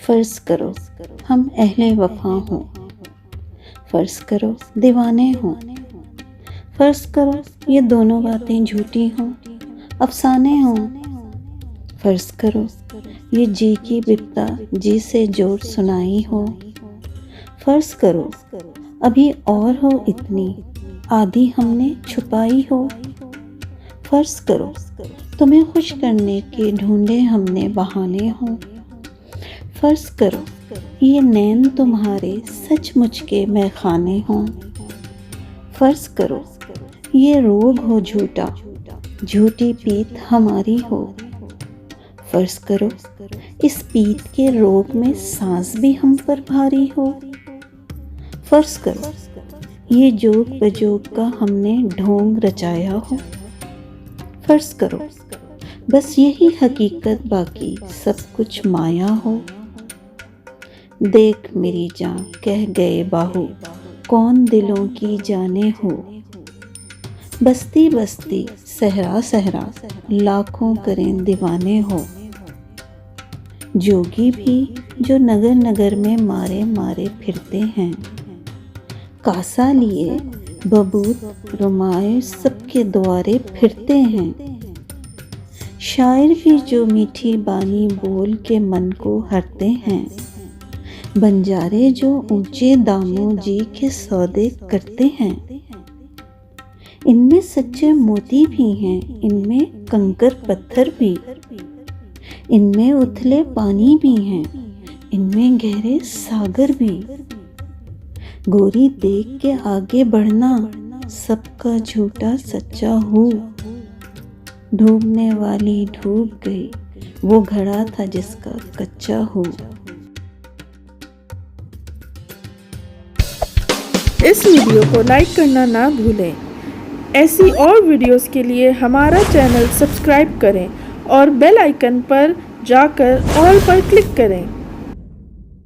फर्ज करो हम अहले वफा हों, फर्ज करो दीवाने हों, फर्ज करो ये दोनों बातें झूठी हों, अफसाने हों। फर्ज करो ये जी की बिपता जी से जोर सुनाई हो, फर्ज करो अभी और हो इतनी आधी हमने छुपाई हो। फर्ज करो तुम्हें खुश करने के ढूंढे हमने बहाने हों, फर्ज करो ये नैन तुम्हारे सचमुच के मैखाने हों। फर्ज करो ये रोग हो झूठा, झूठी पीत हमारी हो, फर्ज करो इस पीत के रोग में सांस भी हम पर भारी हो। फर्ज करो ये जोग बजोग का हमने ढोंग रचाया हो, फर्ज करो बस यही हकीकत बाकी सब कुछ माया हो। देख मेरी जान कह गए बाहू कौन दिलों की जाने हो, बस्ती बस्ती सहरा सहरा लाखों करें दीवाने हो। जोगी भी जो नगर नगर में मारे मारे फिरते हैं, कासा लिए बबूत रुमाए सबके द्वारे फिरते हैं। शायर भी जो मीठी बानी बोल के मन को हरते हैं, बंजारे जो ऊंचे दामों जी के सौदे करते हैं। इनमें सच्चे मोती भी हैं, इनमें कंकर पत्थर भी, इनमें उथले पानी भी हैं, इनमें गहरे सागर भी। गोरी देख के आगे बढ़ना सबका झूठा सच्चा हूँ, डूबने वाली डूब गई वो घड़ा था जिसका कच्चा हूँ। इस वीडियो को लाइक करना ना भूलें। ऐसी और वीडियोस के लिए हमारा चैनल सब्सक्राइब करें और बेल आइकन पर जाकर ऑल पर क्लिक करें।